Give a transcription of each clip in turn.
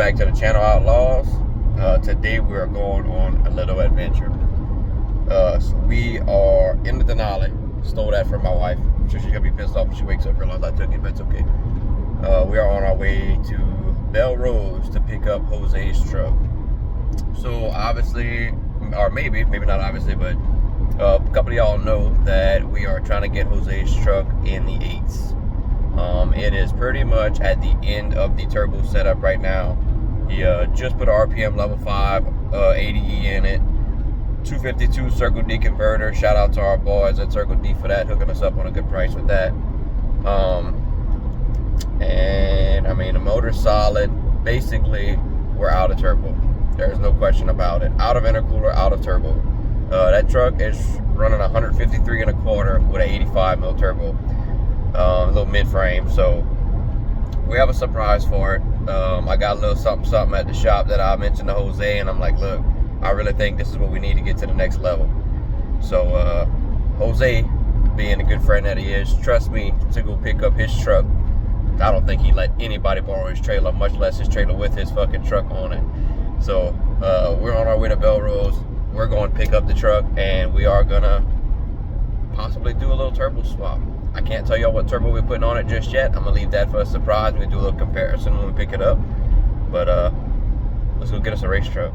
back to the channel Outlaws. Today we are going on a little adventure. So we are in the Denali. Stole that from my wife. I'm sure she's gonna be pissed off when she wakes up and realizes I took it, but it's okay. We are on our way to Belrose to pick up Jose's truck. So obviously, or maybe not obviously, but a couple of y'all know that we are trying to get Jose's truck in the 8s. It is pretty much at the end of the turbo setup right now. He just put a RPM level 5 80E in it, 252 Circle D converter. Shout out to our boys at Circle D for that, hooking us up on a good price with that. And I mean, the motor's solid. Basically, we're out of turbo. There's no question about it. Out of intercooler, out of turbo. That truck is running 153 1/4 with an 85 mil turbo. A little mid-frame, so we have a surprise for it. I got a little something at the shop that I mentioned to Jose, and I'm like, look, I really think this is what we need to get to the next level. So Jose, being a good friend that he is, trusts me to go pick up his truck. I don't think he let anybody borrow his trailer, much less his trailer with his fucking truck on it. So we're on our way to Belrose. We're going to pick up the truck, and we are gonna possibly do a little turbo swap. I can't tell y'all what turbo we're putting on it just yet. I'm gonna leave that for a surprise. We do a little comparison when we pick it up. But let's go get us a race truck.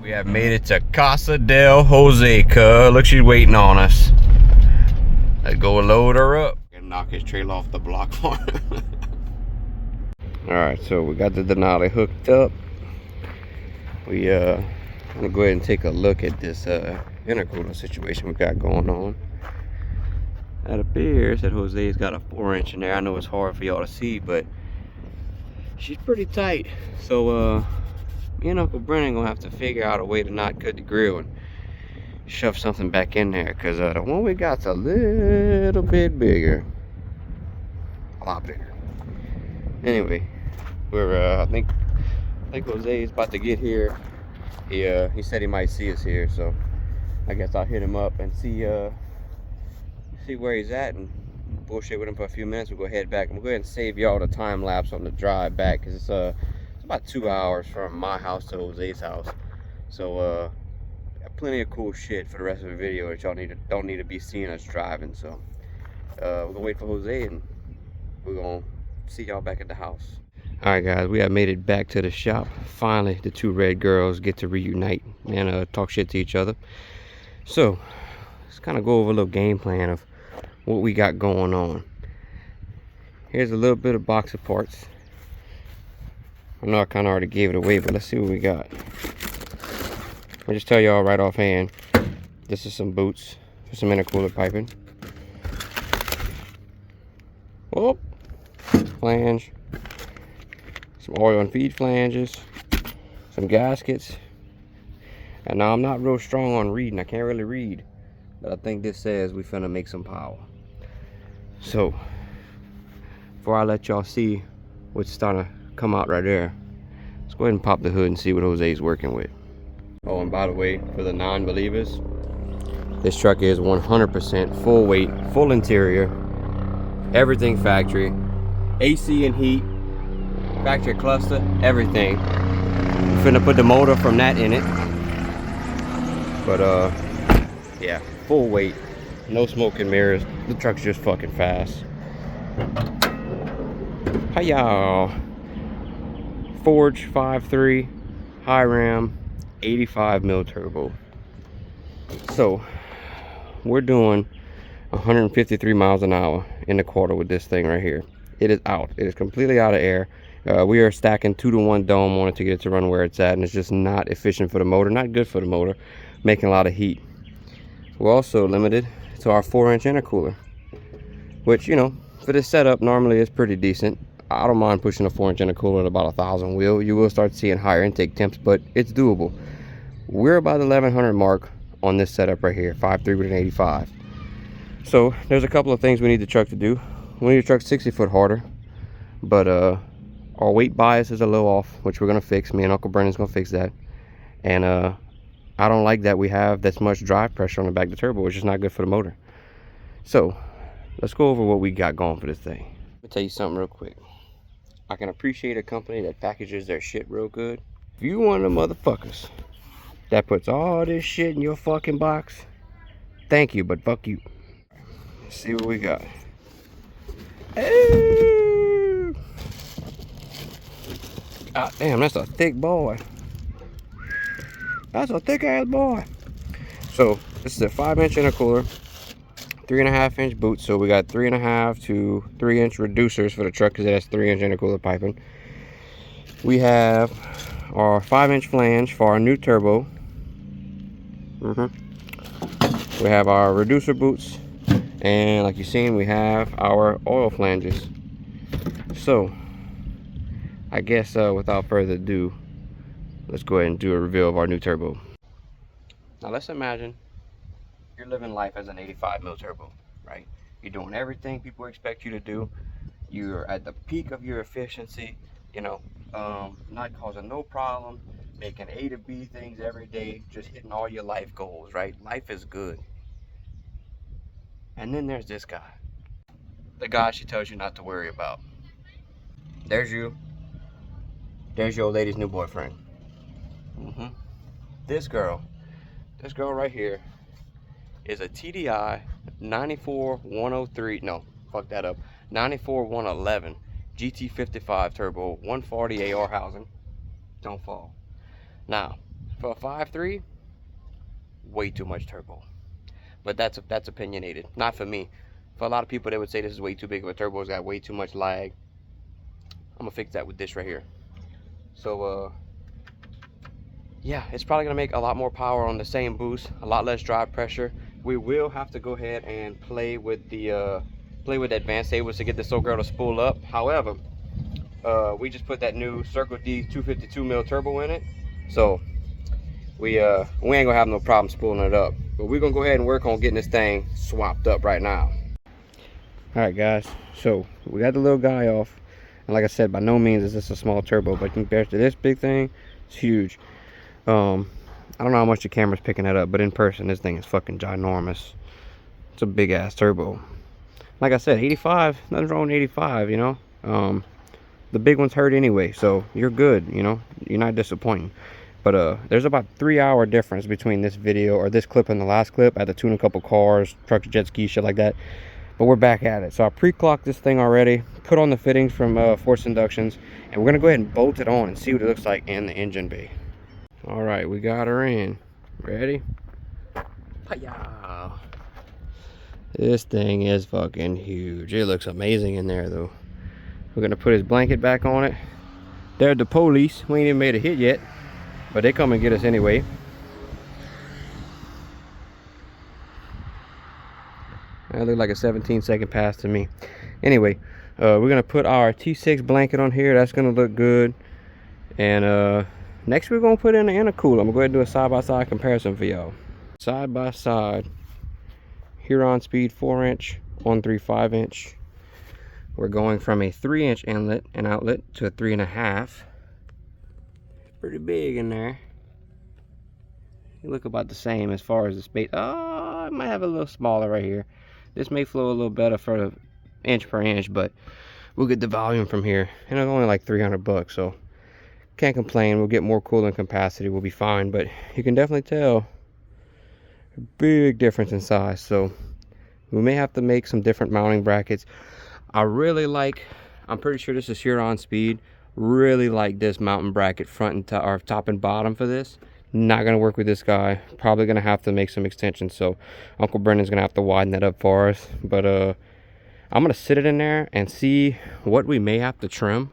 We have made it to Casa del Jose, cuz. Look, she's waiting on us. Let's go load her up and knock his trailer off the block for him. Alright, so we got the Denali hooked up. We gonna go ahead and take a look at this intercooler situation we got going on. It appears that Jose's got a 4-inch in there. I know it's hard for y'all to see, but she's pretty tight. So me and Uncle Brennan gonna have to figure out a way to not cut the grill and shove something back in there, because the one we got's a little bit bigger, a lot bigger. Anyway, we're I think Jose is about to get here. He said he might see us here, so I guess I'll hit him up and see where he's at and bullshit with him for a few minutes. We'll go head back. I'm gonna go ahead and save y'all the time lapse on the drive back, because it's about 2 hours from my house to Jose's house. So got plenty of cool shit for the rest of the video that y'all don't need to be seeing us driving. So we're gonna wait for Jose, and we're gonna see y'all back at the house. All right, guys, we have made it back to the shop. Finally, the two red girls get to reunite and talk shit to each other. So let's kind of go over a little game plan of what we got going on. Here's a little bit of box of parts. I know I kind of already gave it away, but let's see what we got. I'll just tell y'all right offhand, this is some boots for some intercooler piping. Whoop. Flange. Some oil and feed flanges. Some gaskets. And now I'm not real strong on reading. I can't really read. But I think this says we finna make some power. So, before I let y'all see what's starting to come out right there, let's go ahead and pop the hood and see what Jose's working with. Oh, and by the way, for the non-believers, this truck is 100% full weight, full interior, everything factory, AC and heat, factory cluster, everything. I'm finna put the motor from that in it, but yeah, full weight, no smoke and mirrors. The truck's just fucking fast. Hi y'all. Forge 5.3 high ram 85 mil turbo. So we're doing 153 miles an hour in the quarter with this thing right here. It is out. It is completely out of air. We are stacking 2-to-1 dome on it to get it to run where it's at, and it's just not efficient for the motor, not good for the motor, making a lot of heat. We're also limited to our 4-inch intercooler, which, you know, for this setup normally is pretty decent. I don't mind pushing a 4-inch intercooler at about 1,000 wheel. You will start seeing higher intake temps, but it's doable. We're about the 1100 mark on this setup right here, 5.3 with an 85. So there's a couple of things we need the truck to do. We need the truck 60 foot harder, but our weight bias is a little off, which we're gonna fix. Me and Uncle Brandon's gonna fix that. And I don't like that we have this much drive pressure on the back of the turbo, which is not good for the motor. So let's go over what we got going for this thing. Let me tell you something real quick. I can appreciate a company that packages their shit real good. If you one of the motherfuckers that puts all this shit in your fucking box, thank you, but fuck you. Let's see what we got. Hey! God damn, that's a thick boy. That's a thick ass boy. So this is a 5-inch intercooler, 3.5-inch boots. So we got 3.5 to 3-inch reducers for the truck because it has 3-inch intercooler piping. We have our 5-inch flange for our new turbo. We have our reducer boots, and like you've seen, we have our oil flanges. So I guess without further ado, let's go ahead and do a reveal of our new turbo. Now let's imagine you're living life as an 85 mil turbo, right? You're doing everything people expect you to do. You're at the peak of your efficiency, you know, not causing no problem, making A to B things every day, just hitting all your life goals, right? Life is good. And then there's this guy, the guy she tells you not to worry about. There's you. There's your old lady's new boyfriend. This girl right here is a TDI 94103, no, fuck that up, 94111 GT55 turbo, 140 AR housing. Don't fall. Now, for a 5.3, way too much turbo. But that's opinionated, not for me. For a lot of people, they would say this is way too big of a turbo. It's got way too much lag. I'm gonna fix that with this right here. So yeah, it's probably gonna make a lot more power on the same boost, a lot less drive pressure. We will have to go ahead and play with the advanced tables to get this old girl to spool up. However, we just put that new Circle D 252 mil turbo in it, so we ain't gonna have no problem spooling it up. But we're gonna go ahead and work on getting this thing swapped up right now. All right, guys, so we got the little guy off, and like I said, by no means is this a small turbo, but compared to this big thing, it's huge. I don't know how much the camera's picking that up, but in person, this thing is fucking ginormous. It's a big ass turbo. Like I said, 85, nothing wrong with 85, you know. The big ones hurt anyway, so you're good, you know. You're not disappointing. But there's about 3-hour difference between this video or this clip and the last clip. I had to tune a couple cars, trucks, jet skis, shit like that. But we're back at it. So I pre-clocked this thing already, put on the fittings from Force Inductions, and we're gonna go ahead and bolt it on and see what it looks like in the engine bay. All right, we got her in. Ready? Hi-ya! This thing is fucking huge. It looks amazing in there though. We're gonna put his blanket back on it. There's the police. We ain't even made a hit yet, but they come and get us anyway. That looked like a 17-second pass to me. Anyway, we're gonna put our T6 blanket on here. That's gonna look good. And next we're gonna put in the intercooler. I'm gonna go ahead and do a side-by-side comparison for y'all. Side-by-side, Huron Speed 4-inch, 1.3 5-inch. We're going from a 3-inch inlet and outlet to a 3.5. Pretty big in there. You look about the same as far as the space. Oh, I might have a little smaller right here. This may flow a little better for the inch per inch, but we'll get the volume from here. And it's only like 300 bucks, so can't complain. We'll get more cooling capacity. We'll be fine, but you can definitely tell a big difference in size. So we may have to make some different mounting brackets. I really like, I'm pretty sure this is Huron Speed, really like this mounting bracket front and top and bottom for this. Not gonna work with this guy. Probably gonna have to make some extensions, so Uncle Brendan's gonna have to widen that up for us. But I'm gonna sit it in there and see what we may have to trim.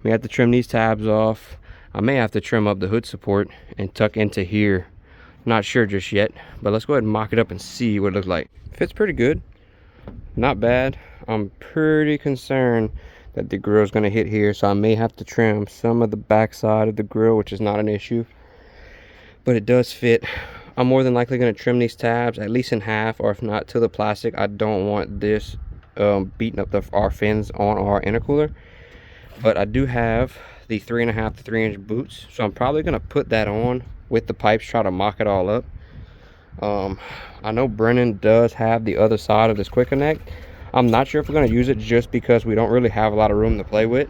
May have to trim these tabs off. I may have to trim up the hood support and tuck into here. Not sure just yet, but let's go ahead and mock it up and see what it looks like. Fits pretty good, not bad. I'm pretty concerned that the grill is gonna hit here, so I may have to trim some of the back side of the grill, which is not an issue. But it does fit. I'm more than likely going to trim these tabs at least in half, or if not to the plastic. I don't want this beating up our fins on our intercooler. But I do have the 3.5 to 3 inch boots, so I'm probably going to put that on with the pipes, try to mock it all up. I know Brennan does have the other side of this quick connect. I'm not sure if we're going to use it just because we don't really have a lot of room to play with.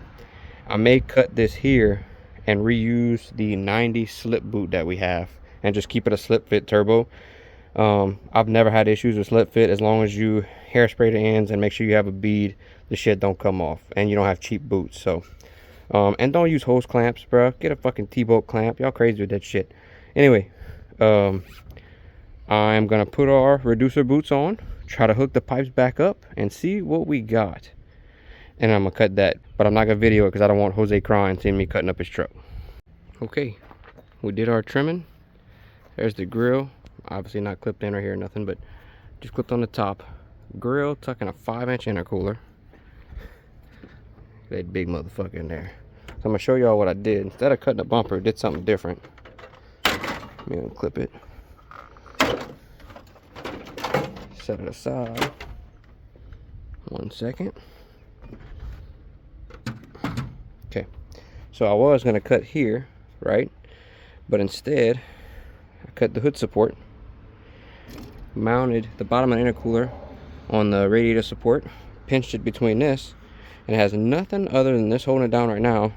I may cut this here and reuse the 90 slip boot that we have and just keep it a slip fit turbo. I've never had issues with slip fit as long as you hairspray the ends and make sure you have a bead, the shit don't come off, and you don't have cheap boots. So and don't use hose clamps, bro. Get a fucking T-bolt clamp. Y'all crazy with that shit. Anyway, I'm gonna put our reducer boots on, try to hook the pipes back up and see what we got. And I'm gonna cut that, but I'm not gonna video it because I don't want Jose crying seeing me cutting up his truck. Okay, we did our trimming. There's the grill, obviously not clipped in right here or nothing, but just clipped on the top. Grill tucking a 5-inch intercooler. That big motherfucker in there. So I'm gonna show y'all what I did. Instead of cutting the bumper, I did something different. Let me unclip it. Set it aside. 1 second. Okay, so I was gonna cut here, right? But instead, I cut the hood support, mounted the bottom of the intercooler on the radiator support, pinched it between this, and it has nothing other than this holding it down right now.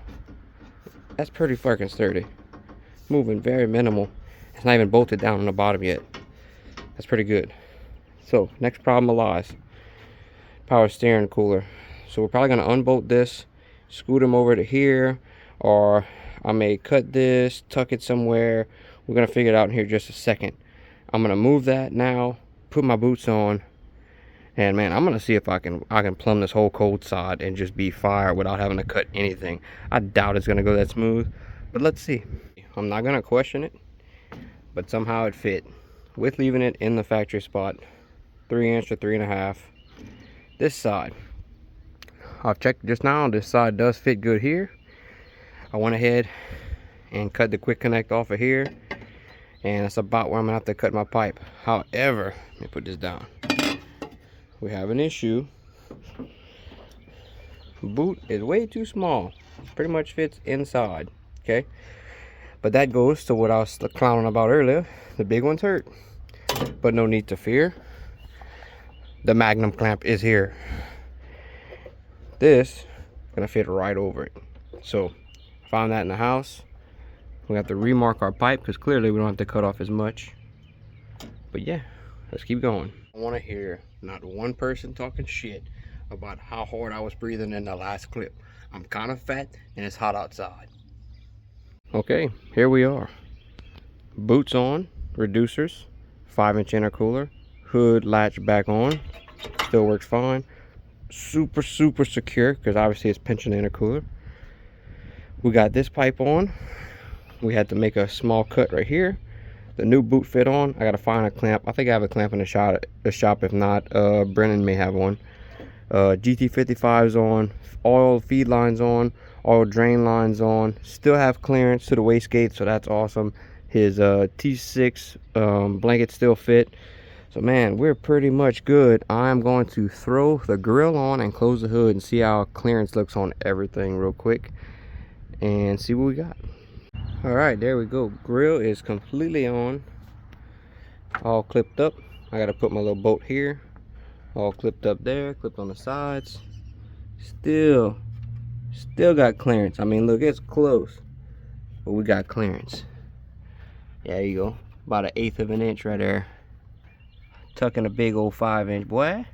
That's pretty fucking sturdy. Moving very minimal. It's not even bolted down on the bottom yet. That's pretty good. So, next problem lies. Power steering cooler. So we're probably gonna unbolt this, scoot them over to here, or I may cut this, tuck it somewhere. We're gonna figure it out in here just a second. I'm gonna move that now, put my boots on, and man, I'm gonna see if I can plumb this whole cold side and just be fire without having to cut anything. I doubt it's gonna go that smooth, but let's see. I'm not gonna question it, but somehow it fit with leaving it in the factory spot, 3-inch to 3.5. This side, I've checked just now, this side does fit good here. I went ahead and cut the quick connect off of here, and that's about where I'm gonna have to cut my pipe. However, let me put this down. We have an issue. Boot is way too small. Pretty much fits inside, okay? But that goes to what I was clowning about earlier. The big ones hurt, but no need to fear. The Magnum clamp is here. This is gonna fit right over it. So found that in the house. We have to remark our pipe because clearly we don't have to cut off as much. But yeah, let's keep going. I want to hear not one person talking shit about how hard I was breathing in the last clip. I'm kind of fat and it's hot outside. Okay, here we are. Boots on, reducers, 5-inch intercooler, hood latch back on, still works fine. Super secure because obviously it's pinching the intercooler. We got this pipe on. We had to make a small cut right here. The new boot fit on. I gotta find a clamp. I think I have a clamp in the shop. If not, Brennan may have one. GT55's on. Oil feed lines on. Oil drain lines on. Still have clearance to the wastegate, so that's awesome. His T6 blanket still fit. So man, we're pretty much good. I'm going to throw the grill on and close the hood and see how clearance looks on everything real quick and see what we got. All right, there we go. Grill is completely on, all clipped up. I got to put my little bolt here, all clipped up there, clipped on the sides. Still got clearance. I mean, look, it's close, but we got clearance. Yeah, there you go, about 1/8 of an inch right there. Tucking a big old 5-inch, boy.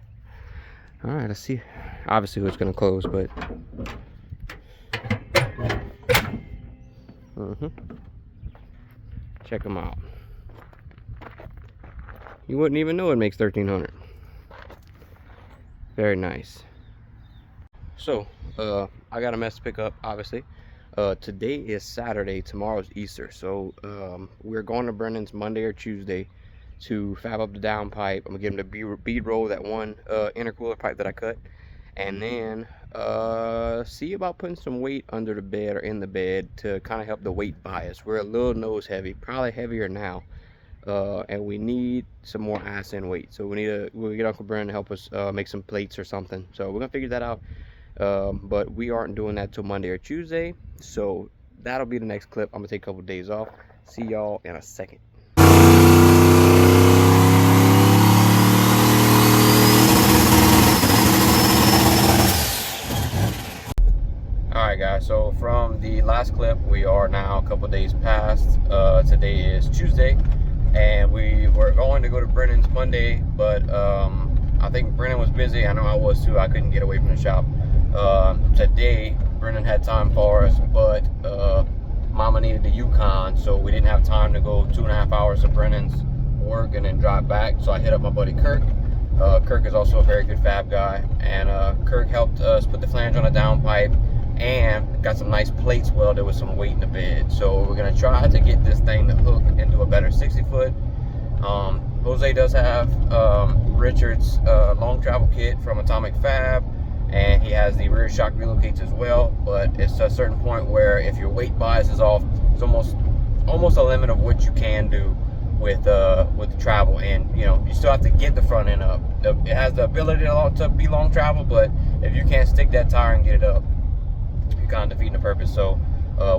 All right, let's see. Obviously, it's gonna close, but Check them out. You wouldn't even know it makes 1300. Very nice. So I got a mess to pick up, obviously. Today is Saturday, tomorrow's Easter, so we're going to Brennan's Monday or Tuesday to fab up the downpipe. I'm gonna get him to bead roll that one intercooler pipe that I cut, and then see about putting some weight under the bed or in the bed to kind of help the weight bias. We're a little nose heavy, probably heavier now, and we need some more ass in weight, so we'll get Uncle Brennan to help us make some plates or something. So we're gonna figure that out, but we aren't doing that till Monday or Tuesday, so that'll be the next clip. I'm gonna take a couple days off. See y'all in a second. Alright guys, so from the last clip, we are now a couple days past. Today is Tuesday, and we were going to go to Brennan's Monday, but I think Brennan was busy. I know I was too. I couldn't get away from the shop. Today, Brennan had time for us, but Mama needed the Yukon, so we didn't have time to go 2.5 hours to Brennan's work and then drive back. So I hit up my buddy Kirk. Kirk is also a very good fab guy, and Kirk helped us put the flange on a downpipe and got some nice plates welded with some weight in the bed. So we're gonna try to get this thing to hook into a better 60 foot. Jose does have Richard's long travel kit from Atomic Fab, and he has the rear shock relocates as well, but it's to a certain point where if your weight bias is off, it's almost a limit of what you can do with the travel. And you know, you still have to get the front end up. It has the ability to be long travel, but if you can't stick that tire and get it up, you're kind of defeating the purpose. So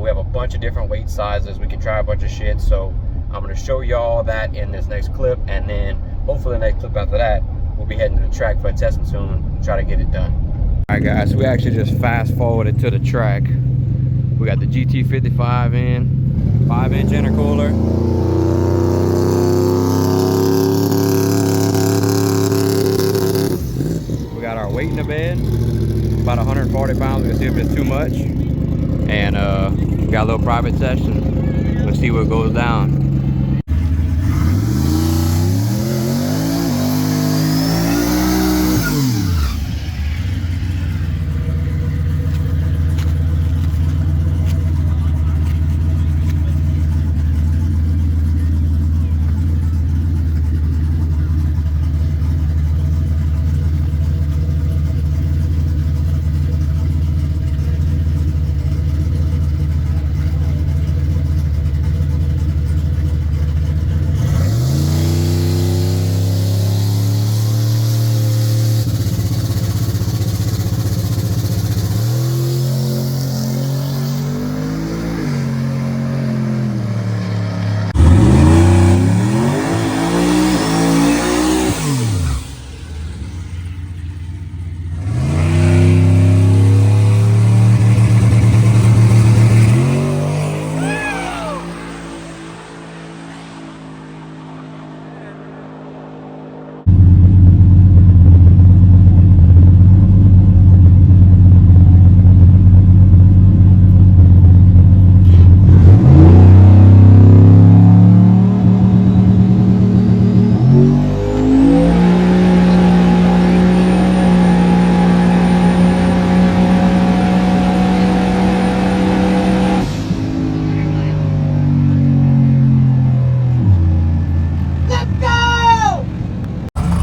we have a bunch of different weight sizes. We can try a bunch of shit, so I'm going to show y'all that in this next clip, and then hopefully the next clip after that we'll be heading to the track for a testing soon and try to get it done. Alright guys, so we actually just fast forwarded to the track. We got the GT55 in, 5-inch intercooler. We got our weight in the bed, about 140 pounds. We'll see if it's too much. And we got a little private session. We'll see what goes down.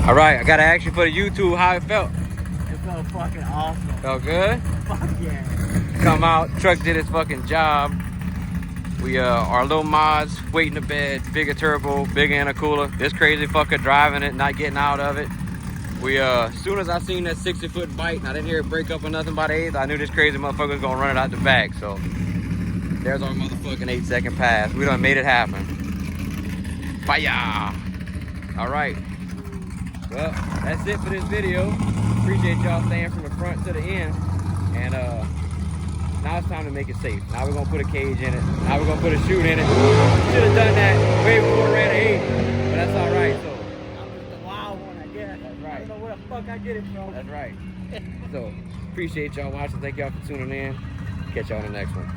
Alright, I gotta ask you for the YouTube how it felt. It felt fucking awesome. Felt good? Fuck yeah. Come out, truck did its fucking job. We our little mods, weight in the bed, bigger turbo, bigger intercooler. This crazy fucker driving it, not getting out of it. We as soon as I seen that 60-foot bite, and I didn't hear it break up or nothing by the 8th, I knew this crazy motherfucker was gonna run it out the back. So there's our motherfucking 8-second pass. We done made it happen. Fire! Alright. Well, that's it for this video. Appreciate y'all staying from the front to the end. And now it's time to make it safe. Now we're gonna put a cage in it. Now we're gonna put a chute in it. Should have done that way before it ran an 8, but that's all right. So I'm just a wild one, I guess. That's right. I don't know where the fuck I get it from. that's right. So appreciate y'all watching. Thank y'all for tuning in. Catch y'all on the next one.